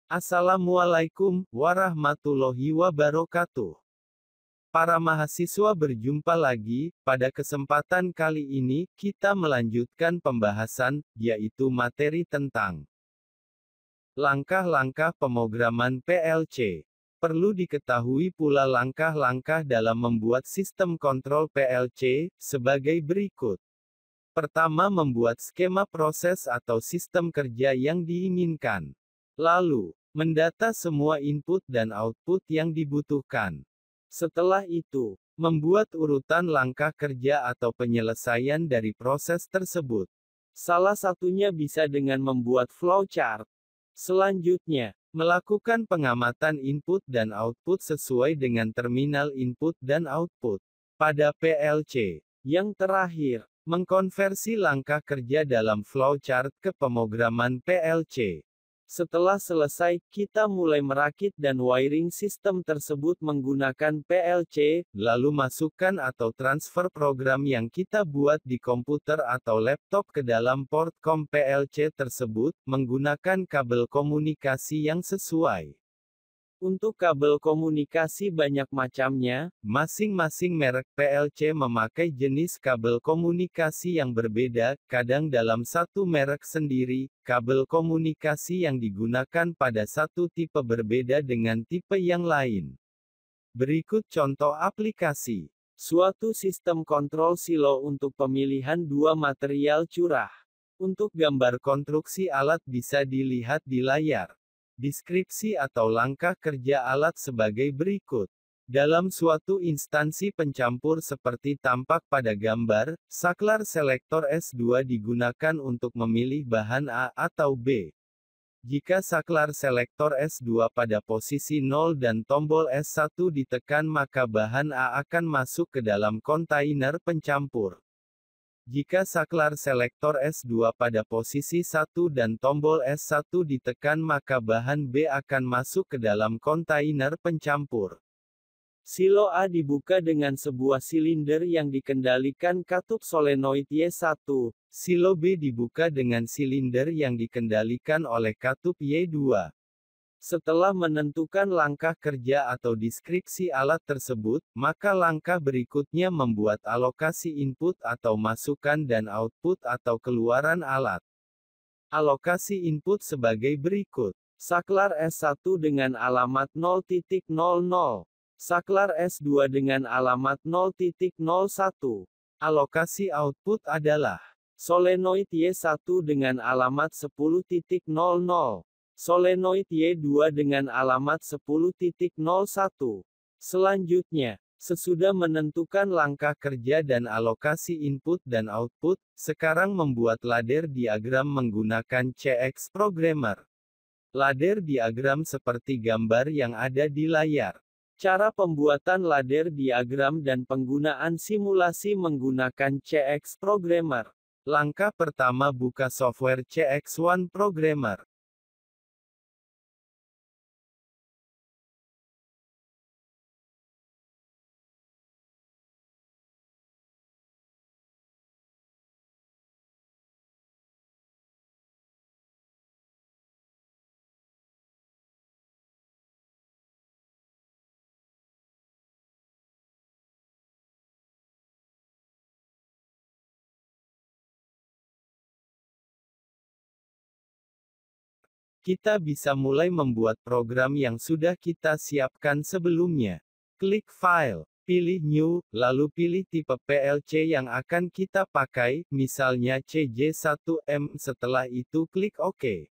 Assalamualaikum warahmatullahi wabarakatuh. Para mahasiswa berjumpa lagi, pada kesempatan kali ini, kita melanjutkan pembahasan, yaitu materi tentang langkah-langkah pemrograman PLC. Perlu diketahui pula langkah-langkah dalam membuat sistem kontrol PLC, sebagai berikut. Pertama, membuat skema proses atau sistem kerja yang diinginkan. Lalu, mendata semua input dan output yang dibutuhkan. Setelah itu, membuat urutan langkah kerja atau penyelesaian dari proses tersebut. Salah satunya bisa dengan membuat flowchart. Selanjutnya, melakukan pengamatan input dan output sesuai dengan terminal input dan output pada PLC. Yang terakhir, mengkonversi langkah kerja dalam flowchart ke pemrograman PLC. Setelah selesai, kita mulai merakit dan wiring sistem tersebut menggunakan PLC, lalu masukkan atau transfer program yang kita buat di komputer atau laptop ke dalam port COM PLC tersebut, menggunakan kabel komunikasi yang sesuai. Untuk kabel komunikasi banyak macamnya, masing-masing merek PLC memakai jenis kabel komunikasi yang berbeda, kadang dalam satu merek sendiri, kabel komunikasi yang digunakan pada satu tipe berbeda dengan tipe yang lain. Berikut contoh aplikasi. Suatu sistem kontrol silo untuk pemilihan dua material curah. Untuk gambar konstruksi alat bisa dilihat di layar. Deskripsi atau langkah kerja alat sebagai berikut. Dalam suatu instansi pencampur seperti tampak pada gambar, saklar selektor S2 digunakan untuk memilih bahan A atau B. Jika saklar selektor S2 pada posisi 0 dan tombol S1 ditekan maka bahan A akan masuk ke dalam kontainer pencampur. Jika saklar selektor S2 pada posisi 1 dan tombol S1 ditekan maka bahan B akan masuk ke dalam kontainer pencampur. Silo A dibuka dengan sebuah silinder yang dikendalikan katup solenoid Y1. Silo B dibuka dengan silinder yang dikendalikan oleh katup Y2. Setelah menentukan langkah kerja atau deskripsi alat tersebut, maka langkah berikutnya membuat alokasi input atau masukan dan output atau keluaran alat. Alokasi input sebagai berikut. Saklar S1 dengan alamat 0.00. Saklar S2 dengan alamat 0.01. Alokasi output adalah solenoid Y1 dengan alamat 10.00. Solenoid Y2 dengan alamat 10.01. Selanjutnya, sesudah menentukan langkah kerja dan alokasi input dan output, sekarang membuat ladder diagram menggunakan CX Programmer. Ladder diagram seperti gambar yang ada di layar. Cara pembuatan ladder diagram dan penggunaan simulasi menggunakan CX Programmer. Langkah pertama, buka software CX1 Programmer. Kita bisa mulai membuat program yang sudah kita siapkan sebelumnya. Klik File, pilih New, lalu pilih tipe PLC yang akan kita pakai, misalnya CJ1M. Setelah itu klik OK.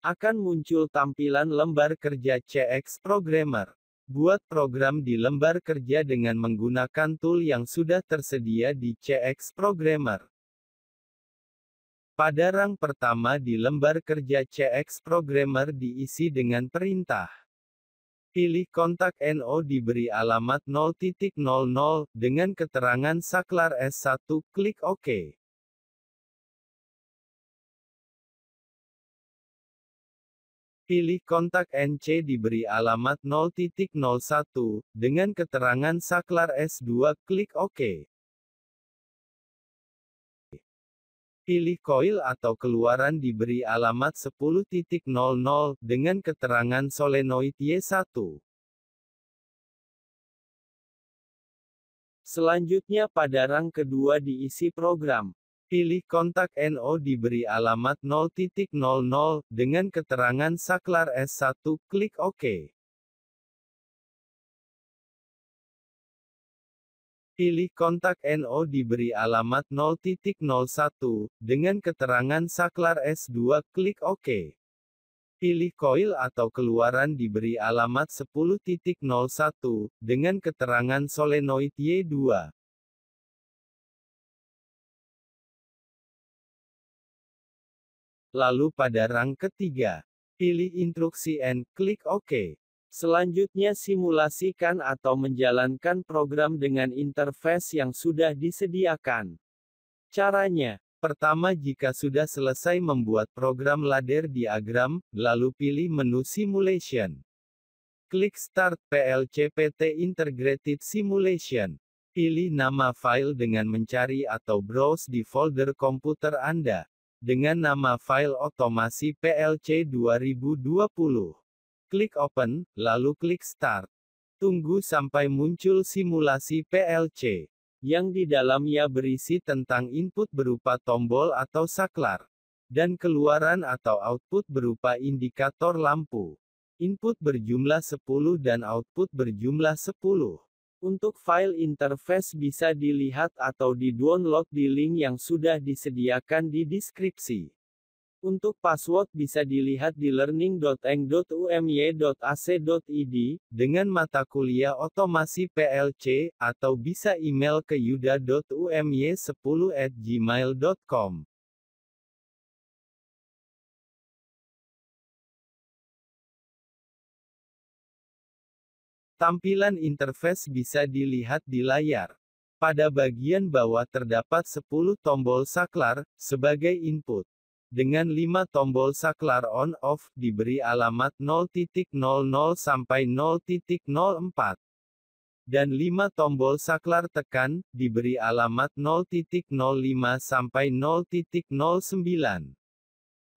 Akan muncul tampilan lembar kerja CX Programmer. Buat program di lembar kerja dengan menggunakan tool yang sudah tersedia di CX Programmer. Pada rang pertama di lembar kerja CX Programmer diisi dengan perintah. Pilih kontak NO diberi alamat 0.00, dengan keterangan saklar S1, klik OK. Pilih kontak NC diberi alamat 0.01, dengan keterangan saklar S2, klik OK. Pilih koil atau keluaran diberi alamat 10.00, dengan keterangan solenoid Y1. Selanjutnya pada rang kedua diisi program. Pilih kontak NO diberi alamat 0.00, dengan keterangan saklar S1, klik OK. Pilih kontak NO diberi alamat 0.01, dengan keterangan saklar S2, klik OK. Pilih koil atau keluaran diberi alamat 10.01, dengan keterangan solenoid Y2. Lalu pada rang ketiga, pilih instruksi N, klik OK. Selanjutnya simulasikan atau menjalankan program dengan interface yang sudah disediakan. Caranya, pertama jika sudah selesai membuat program ladder diagram, lalu pilih menu Simulation. Klik Start PLC PT Integrated Simulation. Pilih nama file dengan mencari atau browse di folder komputer Anda dengan nama file otomasi PLC 2020. Klik Open, lalu klik Start. Tunggu sampai muncul simulasi PLC, yang di dalamnya berisi tentang input berupa tombol atau saklar, dan keluaran atau output berupa indikator lampu. Input berjumlah 10 dan output berjumlah 10. Untuk file interface bisa dilihat atau di-download di link yang sudah disediakan di deskripsi. Untuk password bisa dilihat di learning.eng.umy.ac.id, dengan mata kuliah otomasi PLC, atau bisa email ke yuda.umy10@gmail.com. Tampilan interface bisa dilihat di layar. Pada bagian bawah terdapat 10 tombol saklar, sebagai input. Dengan 5 tombol saklar on-off, diberi alamat 0.00 sampai 0.04. Dan 5 tombol saklar tekan, diberi alamat 0.05 sampai 0.09.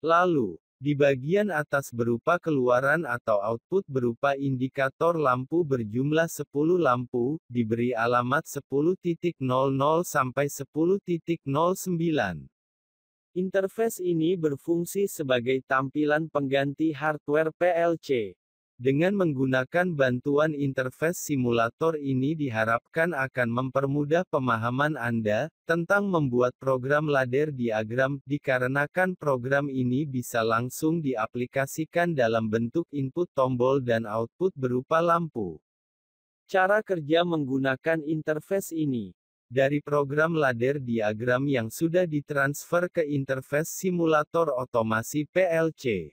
Lalu, di bagian atas berupa keluaran atau output berupa indikator lampu berjumlah 10 lampu, diberi alamat 10.00 sampai 10.09. Interface ini berfungsi sebagai tampilan pengganti hardware PLC. Dengan menggunakan bantuan interface simulator ini diharapkan akan mempermudah pemahaman Anda tentang membuat program ladder diagram, dikarenakan program ini bisa langsung diaplikasikan dalam bentuk input tombol dan output berupa lampu. Cara kerja menggunakan interface ini. Dari program ladder diagram yang sudah ditransfer ke interface simulator otomasi PLC.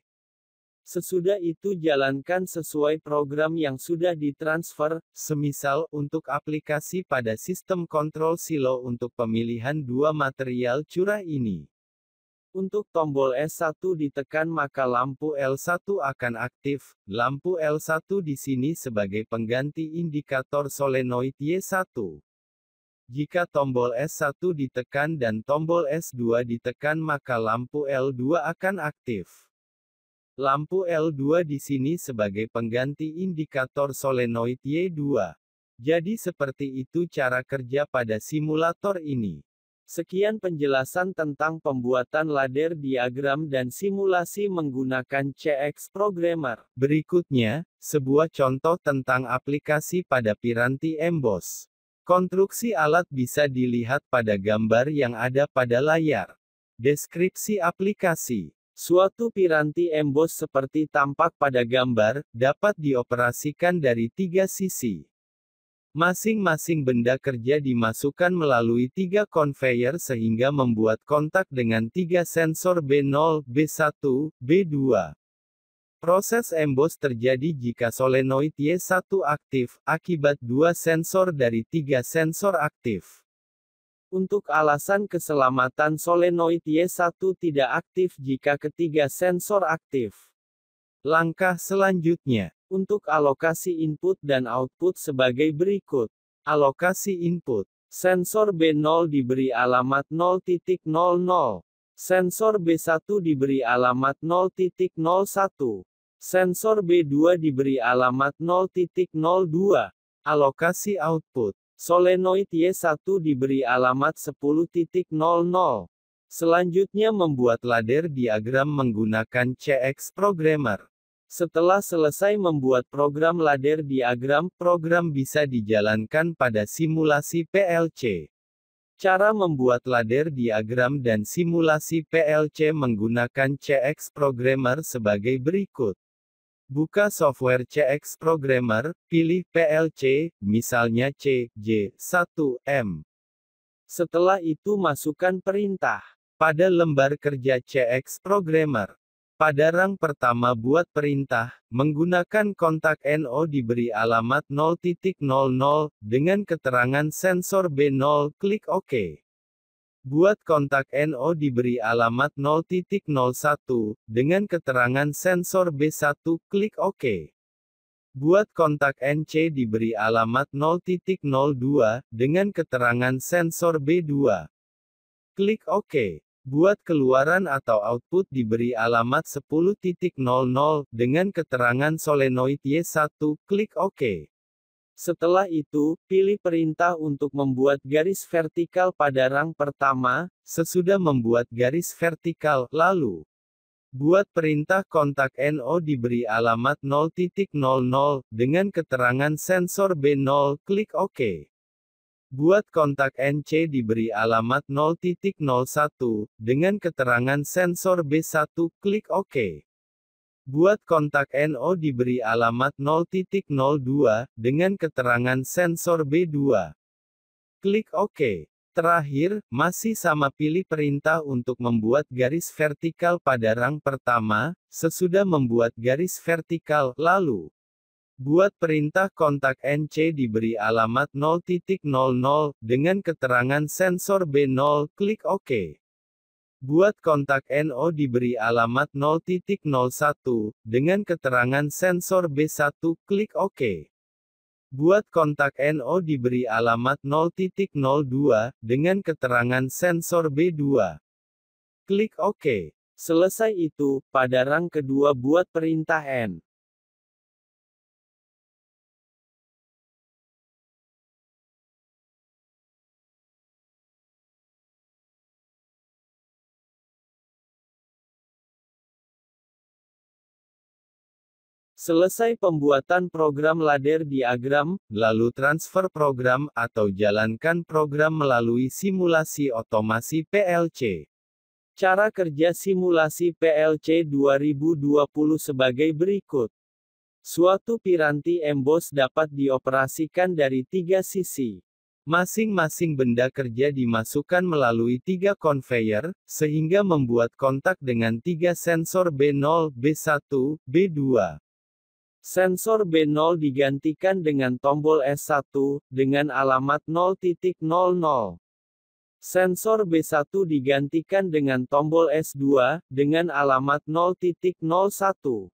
Sesudah itu jalankan sesuai program yang sudah ditransfer, semisal untuk aplikasi pada sistem kontrol silo untuk pemilihan dua material curah ini. Untuk tombol S1 ditekan maka lampu L1 akan aktif. Lampu L1 di sini sebagai pengganti indikator solenoid Y1. Jika tombol S1 ditekan dan tombol S2 ditekan maka lampu L2 akan aktif. Lampu L2 di sini sebagai pengganti indikator solenoid Y2. Jadi seperti itu cara kerja pada simulator ini. Sekian penjelasan tentang pembuatan ladder diagram dan simulasi menggunakan CX Programmer. Berikutnya, sebuah contoh tentang aplikasi pada piranti emboss. Konstruksi alat bisa dilihat pada gambar yang ada pada layar. Deskripsi aplikasi. Suatu piranti emboss seperti tampak pada gambar, dapat dioperasikan dari 3 sisi. Masing-masing benda kerja dimasukkan melalui 3 conveyor sehingga membuat kontak dengan 3 sensor B0, B1, B2. Proses emboss terjadi jika solenoid Y1 aktif, akibat 2 sensor dari 3 sensor aktif. Untuk alasan keselamatan solenoid Y1 tidak aktif jika ketiga sensor aktif. Langkah selanjutnya, untuk alokasi input dan output sebagai berikut. Alokasi input. Sensor B0 diberi alamat 0.00. Sensor B1 diberi alamat 0.01. Sensor B2 diberi alamat 0.02. Alokasi output. Solenoid Y1 diberi alamat 10.00. Selanjutnya membuat ladder diagram menggunakan CX Programmer. Setelah selesai membuat program ladder diagram, program bisa dijalankan pada simulasi PLC. Cara membuat ladder diagram dan simulasi PLC menggunakan CX Programmer sebagai berikut. Buka software CX Programmer, pilih PLC, misalnya CJ1M. Setelah itu masukkan perintah. Pada lembar kerja CX Programmer. Pada rang pertama buat perintah, menggunakan kontak NO diberi alamat 0.00, dengan keterangan sensor B0, klik OK. Buat kontak NO diberi alamat 0.01, dengan keterangan sensor B1, klik OK. Buat kontak NC diberi alamat 0.02, dengan keterangan sensor B2. Klik OK. Buat keluaran atau output diberi alamat 10.00, dengan keterangan solenoid Y1, klik OK. Setelah itu, pilih perintah untuk membuat garis vertikal pada rang pertama. Sesudah membuat garis vertikal, lalu buat perintah kontak NO diberi alamat 0.00, dengan keterangan sensor B0, klik OK. Buat kontak NC diberi alamat 0.01, dengan keterangan sensor B1, klik OK. Buat kontak NO diberi alamat 0.02, dengan keterangan sensor B2. Klik OK. Terakhir, masih sama pilih perintah untuk membuat garis vertikal pada rang pertama. Sesudah membuat garis vertikal, lalu buat perintah kontak NC diberi alamat 0.00, dengan keterangan sensor B0, klik OK. Buat kontak NO diberi alamat 0.01, dengan keterangan sensor B1, klik OK. Buat kontak NO diberi alamat 0.02, dengan keterangan sensor B2. Klik OK. Selesai itu, pada rang kedua buat perintah N. Selesai pembuatan program ladder diagram, lalu transfer program atau jalankan program melalui simulasi otomasi PLC. Cara kerja simulasi PLC 2020 sebagai berikut. Suatu piranti emboss dapat dioperasikan dari 3 sisi. Masing-masing benda kerja dimasukkan melalui 3 conveyor, sehingga membuat kontak dengan 3 sensor B0, B1, B2. Sensor B0 digantikan dengan tombol S1, dengan alamat 0.00. Sensor B1 digantikan dengan tombol S2, dengan alamat 0.01.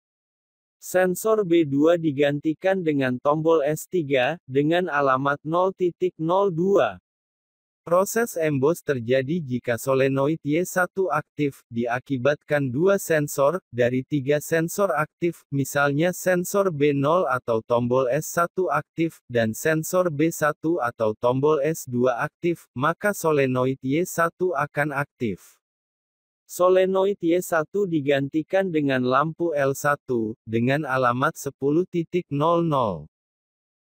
Sensor B2 digantikan dengan tombol S3, dengan alamat 0.02. Proses emboss terjadi jika solenoid Y1 aktif, diakibatkan 2 sensor, dari 3 sensor aktif, misalnya sensor B0 atau tombol S1 aktif, dan sensor B1 atau tombol S2 aktif, maka solenoid Y1 akan aktif. Solenoid Y1 digantikan dengan lampu L1, dengan alamat 10.00.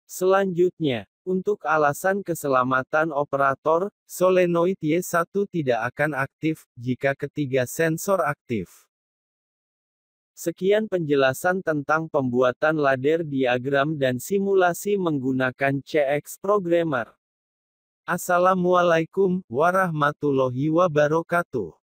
Selanjutnya, untuk alasan keselamatan operator, solenoid Y1 tidak akan aktif, jika ketiga sensor aktif. Sekian penjelasan tentang pembuatan ladder diagram dan simulasi menggunakan CX Programmer. Assalamualaikum warahmatullahi wabarakatuh.